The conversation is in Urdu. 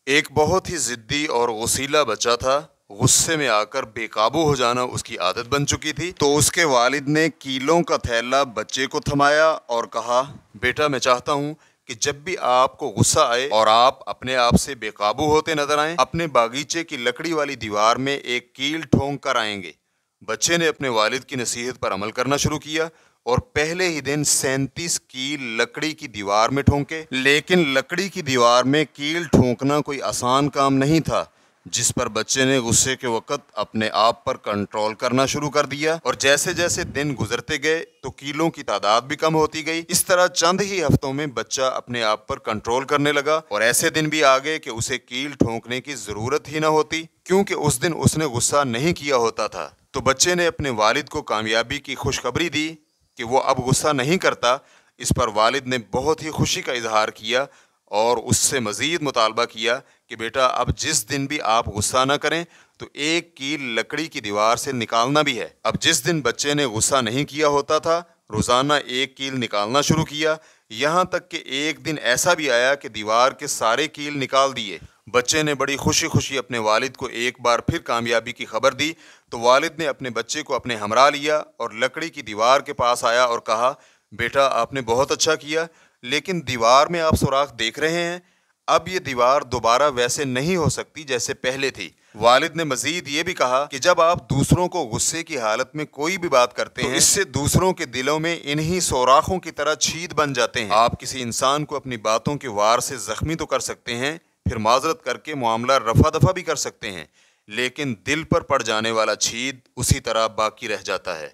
ایک بہت ہی ضدی اور غصیلا بچہ تھا۔ غصے میں آ کر بے قابو ہو جانا اس کی عادت بن چکی تھی۔ تو اس کے والد نے کیلوں کا تھیلا بچے کو تھمایا اور کہا، بیٹا میں چاہتا ہوں کہ جب بھی آپ کو غصہ آئے اور آپ اپنے آپ سے بے قابو ہوتے نظر آئیں، اپنے باغیچے کی لکڑی والی دیوار میں ایک کیل ٹھونک کر آئیں گے۔ بچے نے اپنے والد کی نصیحت پر عمل کرنا شروع کیا اور پہلے ہی دن 37 کیل لکڑی کی دیوار میں ٹھونکے۔ لیکن لکڑی کی دیوار میں کیل ٹھونکنا کوئی آسان کام نہیں تھا، جس پر بچے نے غصے کے وقت اپنے آپ پر کنٹرول کرنا شروع کر دیا، اور جیسے جیسے دن گزرتے گئے تو کیلوں کی تعداد بھی کم ہوتی گئی۔ اس طرح چند ہی ہفتوں میں بچہ اپنے آپ پر کنٹرول کرنے لگا، اور ایسے دن بھی آ گئے کہ اسے کیل ٹھونکنے کی ضرورت ہی نہ ہوتی، کیونکہ اس دن اس نے غصہ نہیں کیا ہوتا تھا۔ تو بچے نے اپنے والد کو کامیابی کی خوشخبری دی کہ وہ اب غصہ نہیں کرتا۔ اس پر والد نے بہت ہی خوشی کا اظہار کیا اور اس سے مزید مطالبہ کیا کہ بیٹا اب جس دن بھی آپ غصہ نہ کریں تو ایک کیل لکڑی کی دیوار سے نکالنا بھی ہے۔ اب جس دن بچے نے غصہ نہیں کیا ہوتا تھا، روزانہ ایک کیل نکالنا شروع کیا، یہاں تک کہ ایک دن ایسا بھی آیا کہ دیوار کے سارے کیل نکال دیے۔ بچے نے بڑی خوشی خوشی اپنے والد کو ایک بار پھر کامیابی کی خبر دی، تو والد نے اپنے بچے کو اپنے ہمراہ لیا اور لکڑی کی دیوار کے پاس آیا اور کہا، بیٹا آپ نے بہت اچھا کیا، لیکن دیوار میں آپ سوراخ دیکھ رہے ہیں، اب یہ دیوار دوبارہ ویسے نہیں ہو سکتی جیسے پہلے تھی۔ والد نے مزید یہ بھی کہا کہ جب آپ دوسروں کو غصے کی حالت میں کوئی بھی بات کرتے ہیں تو اس سے دوسروں کے دلوں میں انہی سوراخوں کی طرح چھید بن جاتے ہیں۔ آپ کسی انسان کو اپنی باتوں کے وار سے زخمی تو کر سکتے ہیں، پھر معذرت کر کے معاملہ رفع دفع بھی کر سکتے ہیں، لیکن دل پر پڑ جانے والا چھید اسی طرح باقی رہ جاتا ہے۔